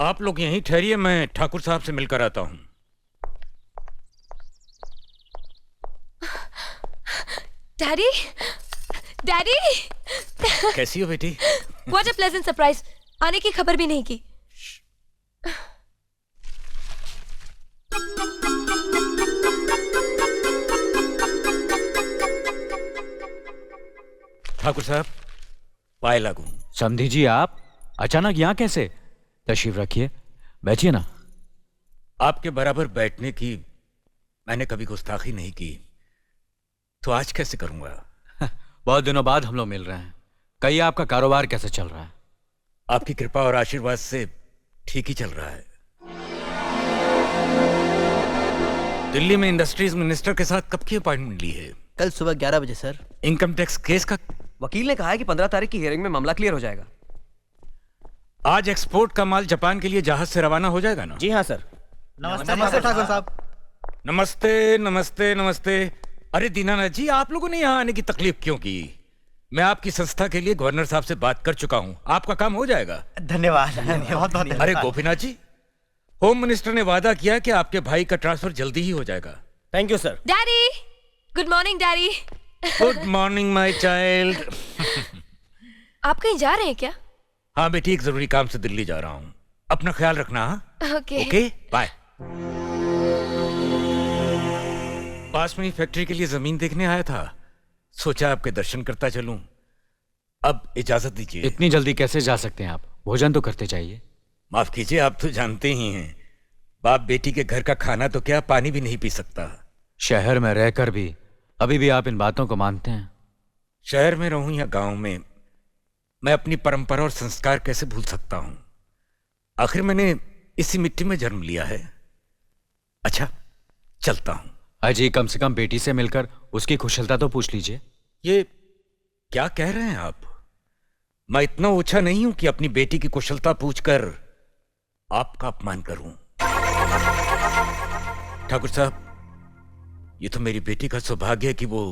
आप लोग यहीं ठहरिए, मैं ठाकुर साहब से मिलकर आता हूँ। Daddy, daddy. कैसी हो बेटी? What a pleasant surprise! आने की खबर भी नहीं की। ठाकुर साहब, पाए लागू। समधी जी, आप अचानक यहाँ कैसे? तशरीफ रखिए, बैठिए ना। आपके बराबर बैठने की मैंने कभी गुस्ताखी नहीं की, तो आज कैसे करूंगा? बहुत दिनों बाद हम लोग मिल रहे हैं। कहिए, आपका कारोबार कैसे चल रहा है? आपकी कृपा और आशीर्वाद से ठीक ही चल रहा है। दिल्ली में इंडस्ट्रीज मिनिस्टर के साथ कब की अपॉइंटमेंट ली है? कल सुबह 11 बजे सर। इनकम टैक्स केस का वकील ने कहा है कि 15 तारीख की हियरिंग में मामला क्लियर हो जाएगा। आज एक्सपोर्ट का माल जापान के लिए जहाज से रवाना हो जाएगा ना? जी हाँ सर। नमस्ते ठाकुर साहब। नमस्ते नमस्ते नमस्ते। अरे दीनानाथ जी, आप लोगों ने यहाँ आने की तकलीफ क्यों की? मैं आपकी संस्था के लिए गवर्नर साहब से बात कर चुका हूँ, आपका काम हो जाएगा। धन्यवाद, बहुत बहुत। अरे गोपीनाथ जी, होम मिनिस्टर ने वादा किया कि आपके भाई का ट्रांसफर जल्दी ही हो जाएगा। Thank you sir. Daddy, good morning daddy. Good morning my child. आप कहीं जा रहे हैं क्या? हाँ बेटी, एक जरूरी काम से दिल्ली जा रहा हूँ, अपना ख्याल रखना। हाँ ओके ओके, बाय। पास में ही फैक्ट्री के लिए जमीन देखने आया था, सोचा आपके दर्शन करता चलूं। अब इजाजत दीजिए। इतनी जल्दी कैसे जा सकते हैं आप? भोजन तो करते चाहिए। माफ कीजिए, आप तो जानते ही हैं, बाप बेटी के घर का खाना तो क्या, पानी भी नहीं पी सकता। शहर में रहकर भी अभी भी आप इन बातों को मानते हैं? शहर में रहूं या गांव में, मैं अपनी परंपरा और संस्कार कैसे भूल सकता हूं? आखिर मैंने इसी मिट्टी में जन्म लिया है। अच्छा, चलता हूं। अजी, कम से कम बेटी से मिलकर उसकी कुशलता तो पूछ लीजिए। ये क्या कह रहे हैं आप? मैं इतना ऊंचा नहीं हूं कि अपनी बेटी की कुशलता पूछकर आपका अपमान करूं। ठाकुर साहब, ये तो मेरी बेटी का सौभाग्य है कि वो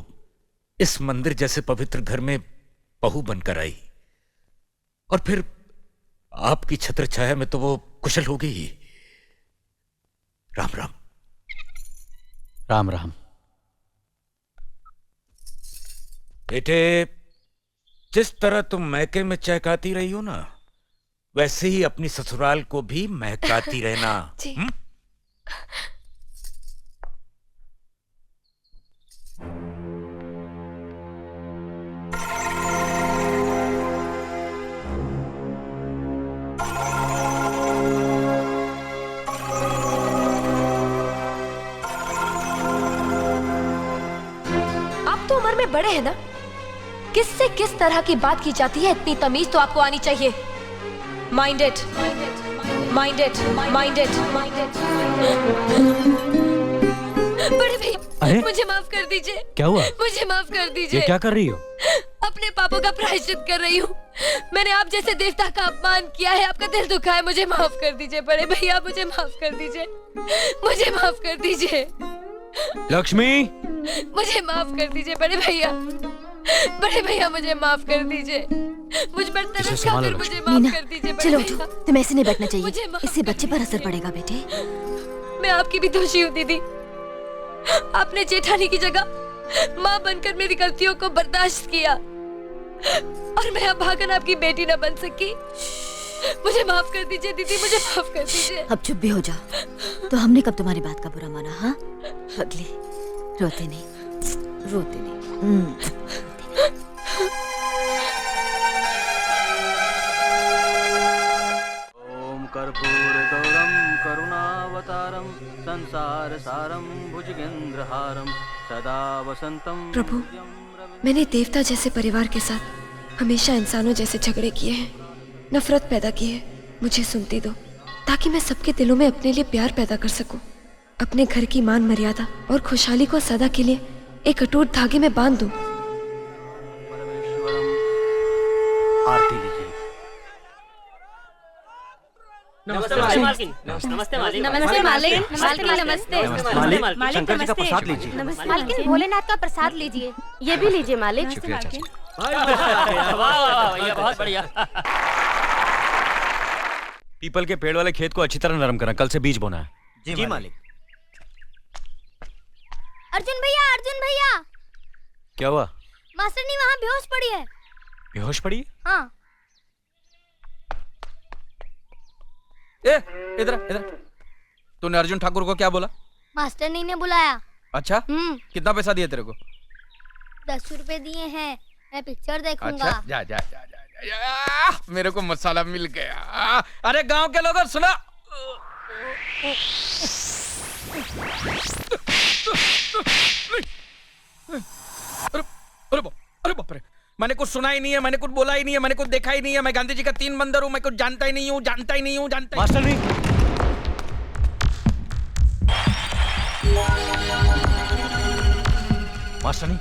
इस मंदिर जैसे पवित्र घर में बहू बनकर आई, और फिर आपकी छत्र छाया में तो वो कुशल हो गई ही। राम राम। राम राम। बेटे, जिस तरह तुम मैके में चहकाती रही हो ना, वैसे ही अपनी ससुराल को भी महकाती रहना। जी। आप तो उम्र में बड़े हैं ना, किससे किस तरह की बात की जाती है, इतनी तमीज तो आपको आनी चाहिए। Minded, minded, minded. बड़े भैया, मुझे माफ कर दीजिए। क्या हुआ? मुझे माफ कर दीजिए। ये क्या कर रही हो? अपने पापों का प्रायश्चित कर रही हूँ। मैंने आप जैसे देवता का अपमान किया है, आपका दिल दुखा है, मुझे माफ कर दीजिए बड़े भैया, मुझे माफ कर दीजिए, मुझे माफ कर दीजिए। लक्ष्मी, मुझे माफ कर दीजिए बड़े भैया, बड़े भैया मुझे माफ कर दीजिए। मुझ पर तरस खाकर मुझे माफ कर दीजिए बड़े चलो भैया। उठो, तुम्हें ऐसे नहीं बैठना चाहिए, मुझे माफ इससे कर बच्चे पर असर पड़ेगा बेटे। मैं आपकी भी दोषी हूँ दीदी। आपने जेठानी की जगह माँ बनकर मेरी गलतियों को बर्दाश्त किया, और मैं अब भागन आपकी बेटी न बन सकी। मुझे माफ कर दीजिए दीदी, मुझे माफ कर दीजिए। अब चुप भी हो जाओ। तो हमने कब तुम्हारी बात का बुरा माना? हाँ, अगली रोते नहीं, रोते नहीं। ओम कर्पूर गौरम करुणावतारम संसार सारम भुजगेंद्रहारम सदा वसंतम। प्रभु, मैंने देवता जैसे परिवार के साथ हमेशा इंसानों जैसे झगड़े किए हैं, नफरत पैदा की है। मुझे सुनती दो, ताकि मैं सबके दिलों में अपने लिए प्यार पैदा कर सकूं, अपने घर की मान मर्यादा और खुशहाली को सदा के लिए एक अटूट धागे में बांध दूं। आरती लीजिए। नमस्ते मालकिन। नमस्ते मालिक। नमस्ते मालिक। मालकिन नमस्ते। मालिक, शंकर जी का प्रसाद लीजिए। मालकिन, भोलेनाथ का प्रसाद लीजिए। ये भी लीजिए मालिक। शुक्रिया चाचा। वाह वाह वाह, ये बहुत बढ़िया। पीपल के पेड़ वाले खेत को अच्छी तरह नरम करना, कल से बीज बोना है। जी मालिक। अर्जुन भैया क्या हुआ? मास्टरनी वहाँ बेहोश पड़ी है। बेहोश पड़ी? हाँ। ए, इधर इधर। तूने अर्जुन ठाकुर को क्या बोला? मास्टरनी ने बुलाया। अच्छा, कितना पैसा दिया तेरे को? 10 रुपए दिए हैं, मैं पिक्चर देखूंगा। अच्छा, जा जा जा जा, जा, जा। मेरे को मसाला मिल गया। अरे गांव के लोगों सुनो, अरे बाप रे, मैंने कुछ सुना ही नहीं है, मैंने कुछ बोला ही नहीं है, मैंने कुछ देखा ही नहीं है। मैं गांधी जी का 3 बंदर हूँ, मैं कुछ जानता ही नहीं हूँ, जानता ही नहीं हूँ, जानता ही। मास्टर नहीं, मास्टर नहीं।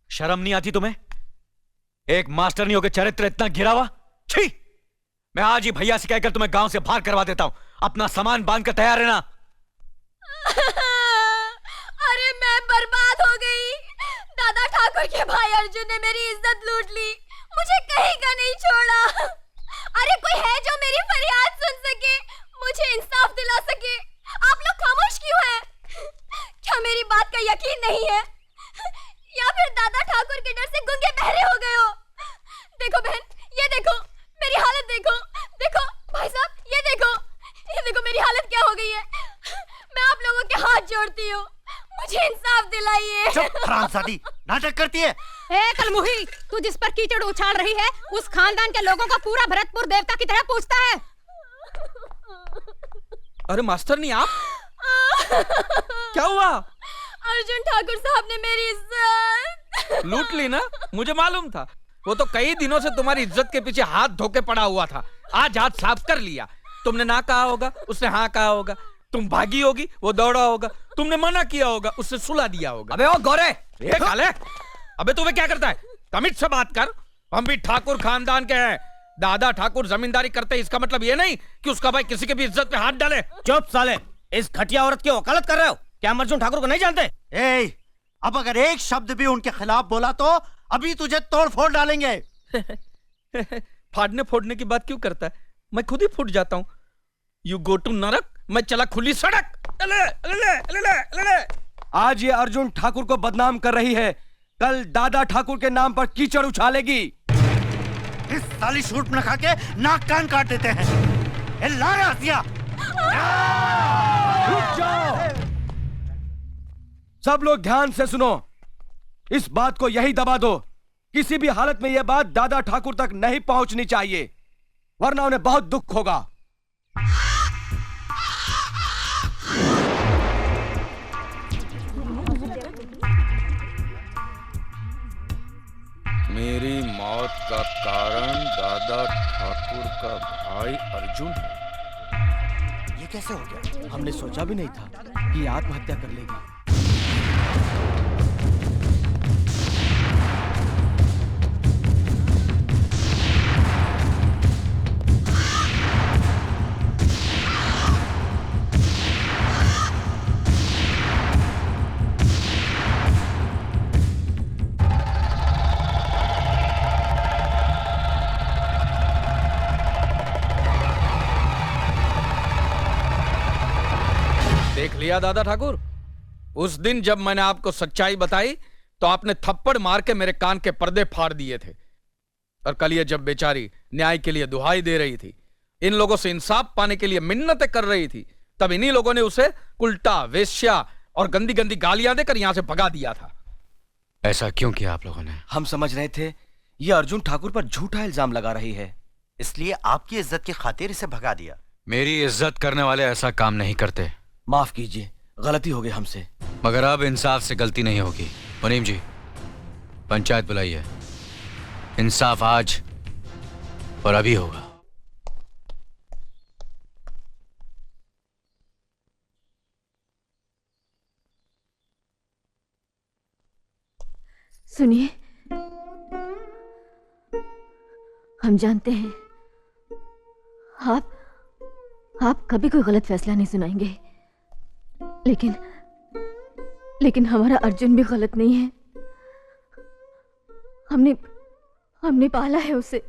शर्म नहीं आती तुम्हें? एक मास्टर नहीं होकर चरित्र इतना गिरा हुआ? छी! मैं आज ही भैया से कहकर तुम्हें गांव से बाहर करवा देता हूं। अपना सामान बांध कर तैयार रहना। अरे मैं बर्बाद हो गई। दादा ठाकुर के भाई अर्जुन ने मेरी इज्जत लूट ली, मुझे कहीं का नहीं छोड़ा। अरे कोई है जो मेरी फरियाद सुन सके, मुझे इंसाफ दिला सके? आप लोग खामोश क्यों हैं? क्या मेरी बात का यकीन नहीं है, या फिर दादा ठाकुर के डर से गूंगे बहरे हो गए हो? देखो बहन, ये देखो मेरी हालत, देखो देखो भाई साहब, ये देखो मेरी हालत क्या हो गई है। मैं आप लोगों के हाथ जोड़ती हूँ, मुझे इंसाफ दिलाइए। चुप हरामजादी, नाटक करती है। ए कलमुही, तू जिस पर कीचड़ उछाल रही है उस खानदान के लोगों का पूरा भरतपुर देवता की तरह पूछता है। अरे मास्टर नहीं, आप क्या हुआ? अर्जुन ठाकुर साहब ने मेरी इज्जत लूट ली ना, मुझे मालूम था। वो तो कई दिनों से तुम्हारी इज्जत के पीछे हाथ धोके पड़ा हुआ था, आज हाथ साफ कर लिया। तुमने ना कहा होगा, उसने हाँ कहा होगा। तुम भागी होगी, वो दौड़ा होगा। तुमने मना किया होगा, उससे सुला दिया होगा। अबे ओ गोरे, ये काले, अबे तुम्हें क्या करता है? तमीज से बात कर। हम भी ठाकुर खानदान के हैं। दादा ठाकुर जमींदारी करते हैं, इसका मतलब ये नहीं कि उसका भाई किसी के भी इज्जत पे हाथ डाले। चुप साले, इस घटिया औरत की वकालत कर रहे हो? क्या हम अर्जुन ठाकुर को नहीं जानते? ए, अब अगर एक शब्द भी उनके खिलाफ बोला तो अभी तुझे तोड़ फोड़ डालेंगे। फाड़ने फोड़ने की बात क्यों करता है? मैं खुद ही फूट जाता हूँ। यू गो टू नरक, मैं चला खुली सड़क। अले, अले, अले, अले। आज ये अर्जुन ठाकुर को बदनाम कर रही है, कल दादा ठाकुर के नाम पर कीचड़ उछालेगी। इस साली शूट न खा के नाक कान काट देते हैं। ए लानतिया, रुक जाओ। सब लोग ध्यान से सुनो, इस बात को यही दबा दो। किसी भी हालत में यह बात दादा ठाकुर तक नहीं पहुंचनी चाहिए, वरना उन्हें बहुत दुख होगा। मेरी मौत का कारण दादा ठाकुर का भाई अर्जुन है। ये कैसे हो गया? हमने सोचा भी नहीं था कि आत्महत्या कर लेगी। देख लिया दादा ठाकुर, उस दिन जब मैंने आपको सच्चाई बताई तो आपने थप्पड़ मार के मेरे कान के पर्दे फाड़ दिए थे। और कल ये जब बेचारी न्याय के लिए दुहाई दे रही थी, इन लोगों से इंसाफ पाने के लिए मिन्नतें कर रही थी, तब इन्हीं लोगों ने उसे उल्टा, वेश्या और गंदी गंदी गालियां देकर यहां से भगा दिया था। ऐसा क्यों किया आप लोगों ने? हम समझ रहे थे ये अर्जुन ठाकुर पर झूठा इल्जाम लगा रही है, इसलिए आपकी इज्जत की खातिर इसे भगा दिया। मेरी इज्जत करने वाले ऐसा काम नहीं करते। माफ कीजिए, गलती हो गई हमसे। मगर अब इंसाफ से गलती नहीं होगी। मुनीम जी, पंचायत बुलाइए। इंसाफ आज और अभी होगा। सुनिए, हम जानते हैं आप कभी कोई गलत फैसला नहीं सुनाएंगे, लेकिन हमारा अर्जुन भी गलत नहीं है। हमने पाला है उसे,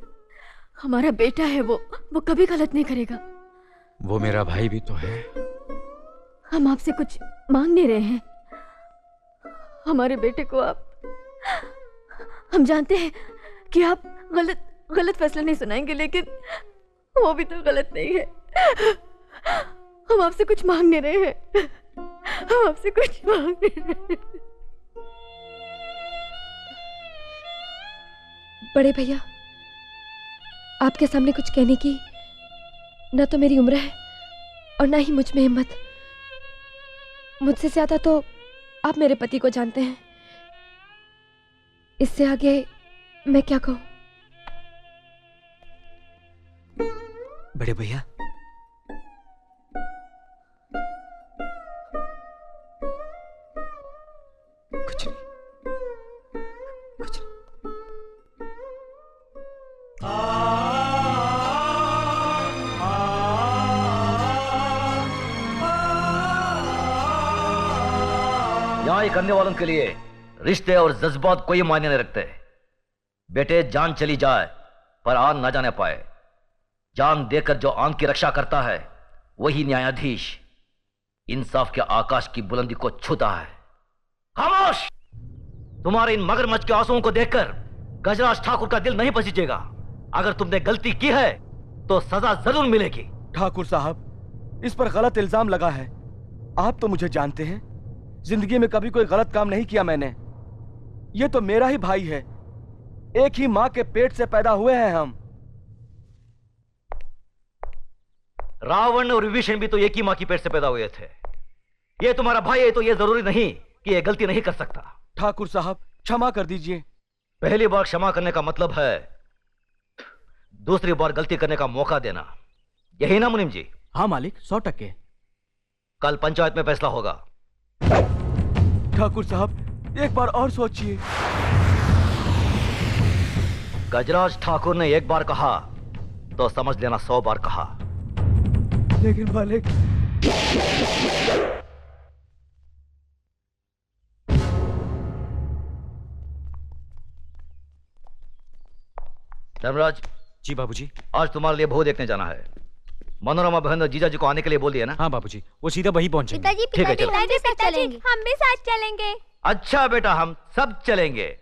हमारा बेटा है वो कभी गलत नहीं करेगा। वो मेरा भाई भी तो है। हम आपसे कुछ मांग नहीं रहे हैं। हमारे बेटे को आप, हम जानते हैं कि आप गलत फैसला नहीं सुनाएंगे, लेकिन वो भी तो गलत नहीं है। हम आपसे कुछ मांग नहीं रहे हैं। हम आपसे कुछ मांग नहीं रहे हैं। बड़े भैया, आपके सामने कुछ कहने की ना तो मेरी उम्र है और ना ही मुझ में हिम्मत। मुझसे ज्यादा तो आप मेरे पति को जानते हैं। इससे आगे मैं क्या कहूं? बड़े भैया, कुछ नहीं, कुछ नहीं। न्याय करने वालों के लिए रिश्ते और जज्बात कोई मायने नहीं रखते। बेटे, जान चली जाए पर आन ना जाने पाए। जान देकर जो आन की रक्षा करता है वही न्यायाधीश इंसाफ के आकाश की बुलंदी को छूता है। खामोश! तुम्हारे इन मगरमच्छ के आंसुओं को देखकर गजराज ठाकुर का दिल नहीं पसीजेगा। अगर तुमने गलती की है तो सजा जरूर मिलेगी। ठाकुर साहब, इस पर गलत इल्जाम लगा है। आप तो मुझे जानते हैं, जिंदगी में कभी कोई गलत काम नहीं किया मैंने। ये तो मेरा ही भाई है, एक ही माँ के पेट से पैदा हुए हैं हम। रावण और विभीषण भी तो एक ही माँ की पेट से पैदा हुए थे। ये तुम्हारा भाई है तो ये जरूरी नहीं कि ये गलती नहीं कर सकता। ठाकुर साहब, क्षमा कर दीजिए। पहली बार क्षमा करने का मतलब है दूसरी बार गलती करने का मौका देना, यही ना मुनीम जी? हाँ मालिक, 100%। कल पंचायत में फैसला होगा। ठाकुर साहब, एक बार और सोचिए। गजराज ठाकुर ने एक बार कहा तो समझ लेना 100 बार कहा। लेकिन मालिक, धर्मराज जी बाबूजी। आज तुम्हारे लिए बहू देखने जाना है। मनोरमा बहन और जीजा जी को आने के लिए बोल दिया ना? हाँ बाबूजी, वो सीधा वहीं पहुंचेंगे। पिताजी, ठीक है, चलो। पिताजी, हम भी साथ चलेंगे। अच्छा बेटा, हम सब चलेंगे।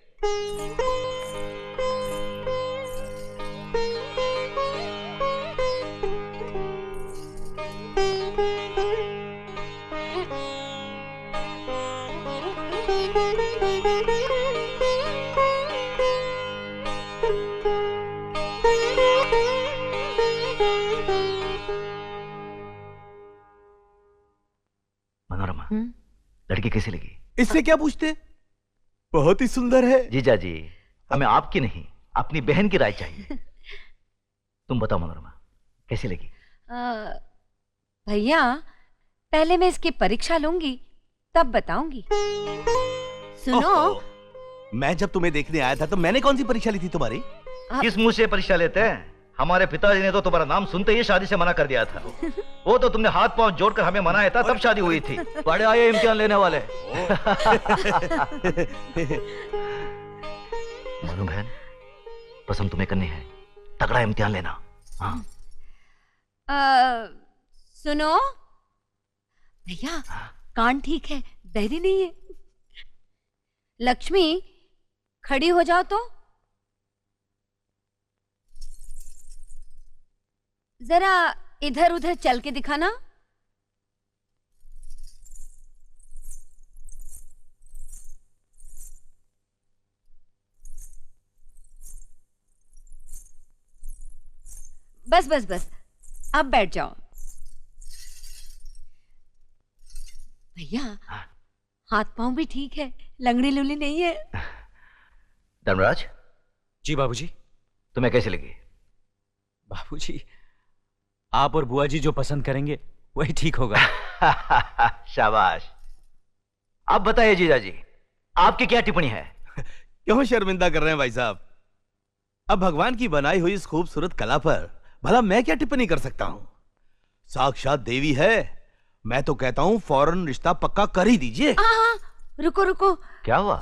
मनोरमा, लड़की कैसी लगी? इससे क्या पूछते? बहुत ही सुंदर है। जीजा जी, हमें आपकी नहीं अपनी बहन की राय चाहिए। तुम बताओ मनोरमा, कैसी लगी? भैया, पहले मैं इसकी परीक्षा लूंगी, तब बताऊंगी। सुनो, मैं जब तुम्हें देखने आया था तो मैंने कौन सी परीक्षा ली थी तुम्हारी? किस मुंह से परीक्षा लेते हैं? हमारे पिताजी ने तो तुम्हारा नाम सुनते ही शादी से मना कर दिया था। वो तो तुमने हाथ पांव जोड़कर हमें मनाया था, तब शादी हुई थी। बड़े आए इम्तिहान लेने वाले। मनु बहन, पसंद तुम्हें करनी है, तगड़ा इम्तिहान लेना। हाँ। सुनो भैया, कान ठीक है, बहरी नहीं है। लक्ष्मी, खड़ी हो जाओ तो। जरा इधर उधर चल के दिखाना। बस बस बस, अब बैठ जाओ। भैया, हाथ पांव भी ठीक है, लंगड़ी लुली नहीं है। धर्मराज। जी बाबूजी। तुम्हें कैसी लगी? बाबूजी, आप और बुआ जी जो पसंद करेंगे वही ठीक होगा। शाबाश। अब बताइए जीजाजी, आपकी क्या टिप्पणी है? क्यों शर्मिंदा कर रहे हैं भाई साहब? अब भगवान की बनाई हुई इस खूबसूरत कला पर भला मैं क्या टिप्पणी कर सकता हूं? साक्षात देवी है। मैं तो कहता हूं फौरन रिश्ता पक्का कर ही दीजिए। हाँ, रुको रुको। क्या हुआ?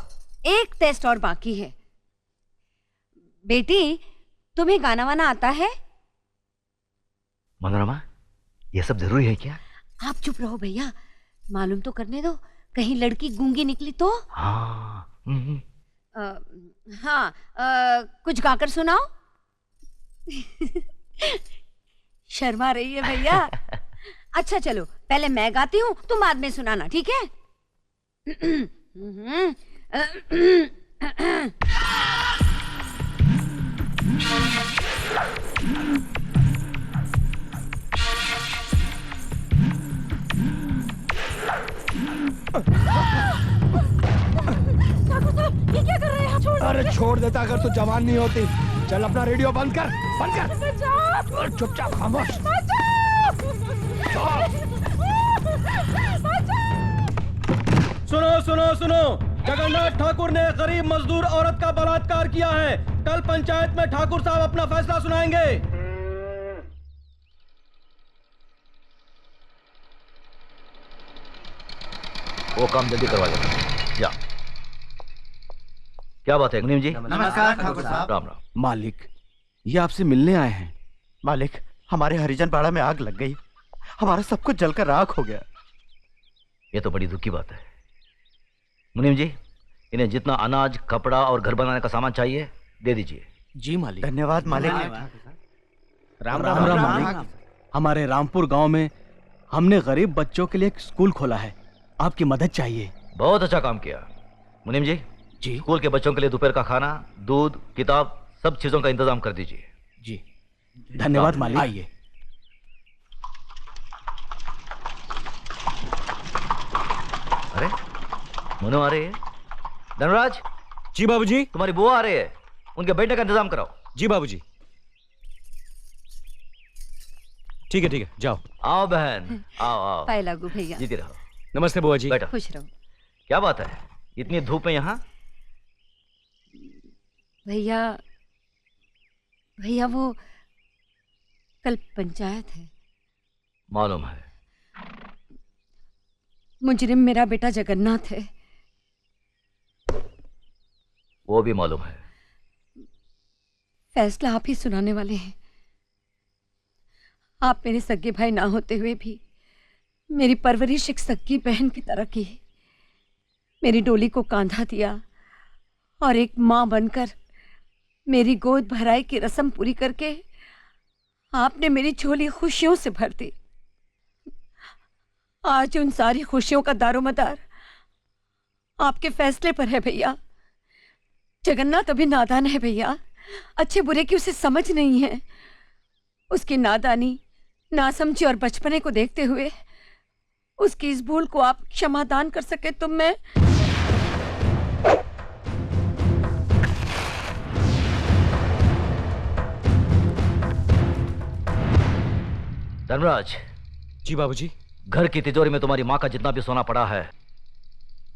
एक टेस्ट और बाकी है। बेटी, तुम्हें गाना वाना आता है? मनोरमा, ये सब जरूरी है क्या? आप चुप रहो भैया, मालूम तो करने दो, कहीं लड़की गूंगी निकली तो। हाँ। हाँ, कुछ गाकर सुनाओ। शर्मा रही है भैया। अच्छा चलो, पहले मैं गाती हूँ, तुम बाद में सुनाना, ठीक है? ये क्या कर रहे हैं? छोड़। अरे छोड़ देता अगर तू जवान नहीं होती। चल अपना रेडियो बंद कर, बंद कर। चुपचाप खामोश। सुनो सुनो सुनो, जगन्नाथ ठाकुर ने गरीब मजदूर औरत का बलात्कार किया है। कल पंचायत में ठाकुर साहब अपना फैसला सुनाएंगे। वो काम जल्दी करवा लेना। जा। क्या बात है मुनीम जी? नमस्कार ठाकुर साहब। राम राम। मालिक, ये आपसे मिलने आए हैं। मालिक, हमारे हरिजन पाड़ा में आग लग गई, हमारा सब कुछ जलकर राख हो गया। ये तो बड़ी दुख की बात है। मुनीम जी, इन्हें जितना अनाज, कपड़ा और घर बनाने का सामान चाहिए दे दीजिए। जी मालिक। धन्यवाद मालिक। राम राम राम मालिक। हमारे रामपुर गांव में हमने गरीब बच्चों के लिए एक स्कूल खोला है, आपकी मदद चाहिए। बहुत अच्छा काम किया। मुनीम जी, स्कूल के बच्चों के लिए दोपहर का खाना, दूध, किताब, सब चीजों का इंतजाम कर दीजिए। जी धन्यवाद मालिक। आइए। अरे मुनो आ रही है। धनराज। जी बाबूजी। तुम्हारी बुआ आ रही है, उनके बैठने का इंतजाम कराओ। जी बाबूजी। ठीक है, जाओ। आओ बहन, आओ आओ। पाए लागू भैया। जीती रहो। नमस्ते बुआ जी। बैठो। खुश रहो। क्या बात है, इतनी धूप में यहाँ? भैया वो कल पंचायत है। मालूम है। मुजरिम मेरा बेटा जगन्नाथ है। वो भी मालूम है। फैसला आप ही सुनाने वाले हैं। आप मेरे सगे भाई ना होते हुए भी मेरी परवरिश एक सगी बहन की तरह की। मेरी डोली को कांधा दिया और एक मां बनकर मेरी गोद भराई की रस्म पूरी करके आपने मेरी झोली खुशियों से भर दी। आज उन सारी खुशियों का दारोमदार आपके फैसले पर है भैया। जगन्नाथ अभी नादान है भैया, अच्छे बुरे की उसे समझ नहीं है। उसकी नादानी, नासमझी और बचपने को देखते हुए उसकी इस भूल को आप क्षमादान कर सके तो मैं। धर्मराज। जी बाबूजी। घर की तिजोरी में तुम्हारी माँ का जितना भी सोना पड़ा है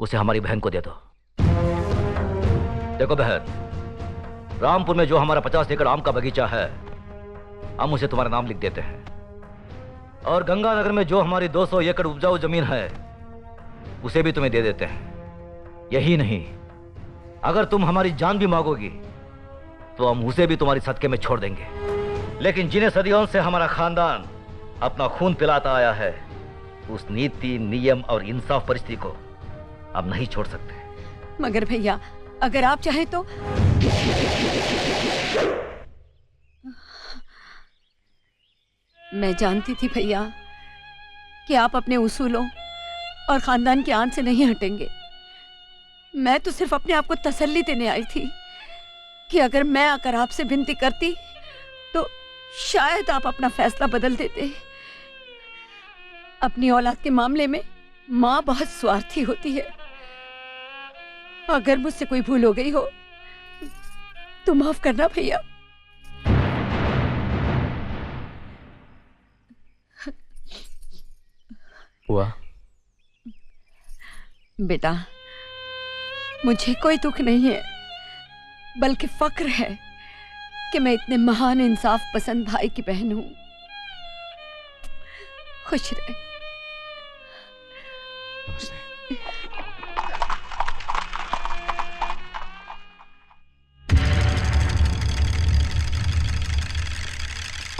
उसे हमारी बहन को दे दो। देखो बहन, रामपुर में जो हमारा 50 एकड़ आम का बगीचा है हम उसे तुम्हारा नाम लिख देते हैं, और गंगानगर में जो हमारी 200 एकड़ उपजाऊ जमीन है उसे भी तुम्हें दे देते हैं। यही नहीं, अगर तुम हमारी जान भी मांगोगी तो हम उसे भी तुम्हारी सदके में छोड़ देंगे। लेकिन जिन्हें सदियों से हमारा खानदान अपना खून पिलाता आया है उस नीति, नियम और इंसाफ परिस्थिति को अब नहीं छोड़ सकते। मगर भैया अगर आप चाहें तो। मैं जानती थी भैया कि आप अपने उसूलों और खानदान की आन से नहीं हटेंगे। मैं तो सिर्फ अपने आप को तसल्ली देने आई थी कि अगर मैं आकर आपसे विनती करती तो शायद आप अपना फैसला बदल देते। अपनी औलाद के मामले में माँ बहुत स्वार्थी होती है। अगर मुझसे कोई भूल हो गई हो तो माफ करना भैया। हुआ बेटा, मुझे कोई दुख नहीं है, बल्कि फक्र है कि मैं इतने महान इंसाफ पसंद भाई की बहन हूं। खुश रहे।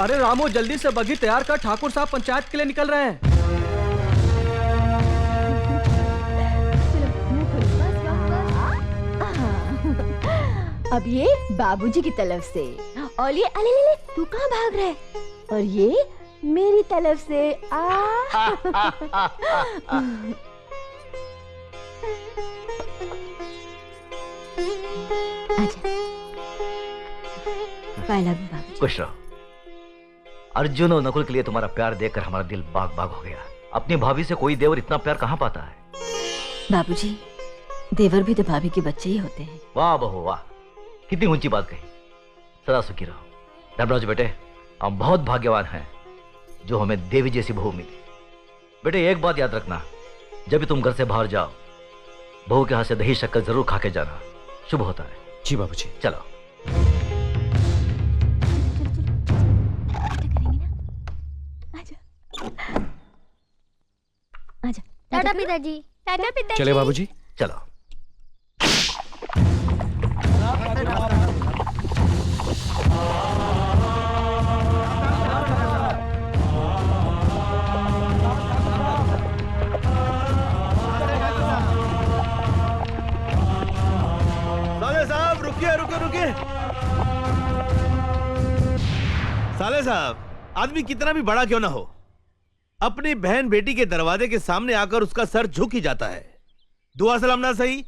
अरे रामू, जल्दी से बगी तैयार कर, ठाकुर साहब पंचायत के लिए निकल रहे हैं। अब ये बाबूजी की तरफ से, और ये अले ले ले, तू कहाँ भाग रहा है? और ये मेरी तरफ से बाबूजी। खुश रहो। अर्जुन और नकुल के लिए तुम्हारा प्यार देखकर हमारा दिल बाग बाग हो गया। अपनी भाभी से कोई देवर इतना प्यार कहाँ पाता है? बाबूजी, देवर भी तो भाभी के बच्चे ही होते हैं। वाह बहू वाह, कितनी ऊंची बात कही। सदा सुखी रहो। धर्मराज बेटे, हम बहुत भाग्यवान हैं जो हमें देवी जैसी बहू मिली। बेटे एक बात याद रखना, जब भी तुम घर से बाहर जाओ, बहू के हाथ से दही शक्कर जरूर खा के जाना, शुभ होता है। जी बाबूजी। चलो। आजा। टाटा पिताजी। टाटा पिताजी। चले बाबूजी। चलो। साले साहब रुकिए रुकिए रुकिए। साले साहब, आदमी कितना भी बड़ा क्यों ना हो, अपनी बहन बेटी के दरवाजे के सामने आकर उसका सर झुक ही जाता है। दुआ सलाम ना सही,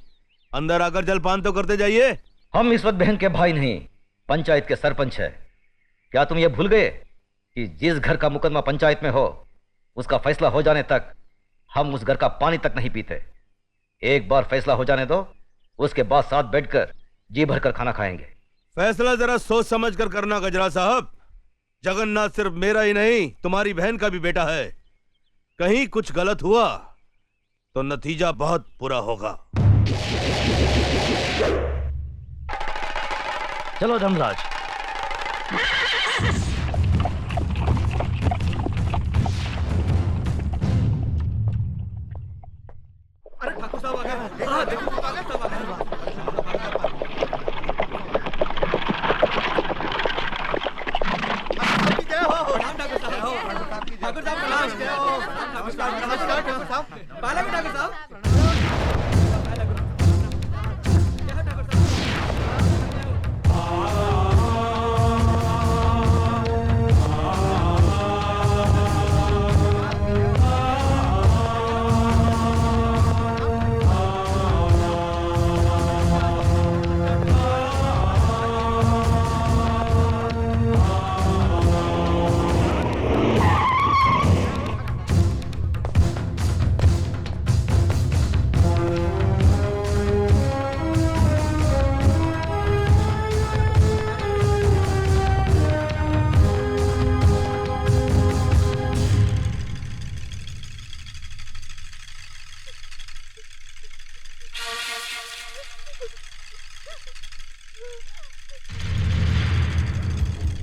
अंदर आकर जलपान तो करते जाइए। हम इस वक्त बहन के भाई नहीं, पंचायत के सरपंच है। क्या तुम ये भूल गए कि जिस घर का मुकदमा पंचायत में हो, उसका फैसला हो जाने तक हम उस घर का पानी तक नहीं पीते। एक बार फैसला हो जाने दो, उसके बाद साथ बैठकर जी भरकर खाना खाएंगे। फैसला जरा सोच समझ कर करना गजरा साहब। जगन्नाथ सिर्फ मेरा ही नहीं, तुम्हारी बहन का भी बेटा है। कहीं कुछ गलत हुआ तो नतीजा बहुत बुरा होगा। चलो धर्मराज। अरे ठाकुर साहब आ गए। हाँ देखो आ गए, सब आ गए। ठाकुर साहब नमस्कार। ठाकुर साहब पहले भी ठाकुर साहब।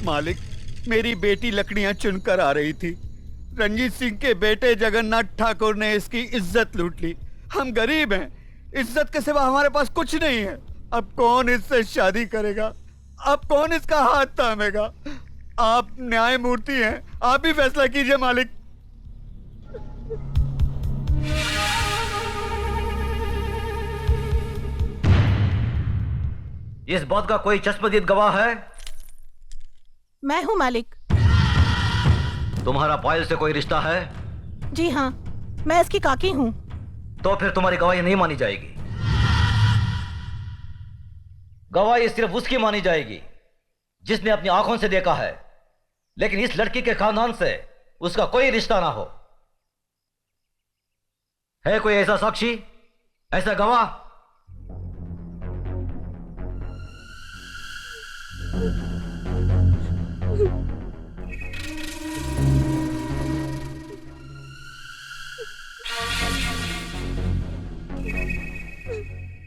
मालिक, मेरी बेटी लकड़ियां चुनकर आ रही थी। रंजीत सिंह के बेटे जगन्नाथ ठाकुर ने इसकी इज्जत लूट ली। हम गरीब हैं, इज्जत के सिवा हमारे पास कुछ नहीं है। अब कौन इससे शादी करेगा? अब कौन इसका हाथ थामेगा? आप न्यायमूर्ति हैं, आप ही फैसला कीजिए मालिक। इस बात का कोई चश्मदीद गवाह है? मैं हूं मालिक। तुम्हारा पायल से कोई रिश्ता है? जी हाँ, मैं इसकी काकी हूं। तो फिर तुम्हारी गवाही नहीं मानी जाएगी। गवाही सिर्फ उसकी मानी जाएगी जिसने अपनी आंखों से देखा है, लेकिन इस लड़की के खानदान से उसका कोई रिश्ता ना हो। है कोई ऐसा साक्षी, ऐसा गवाह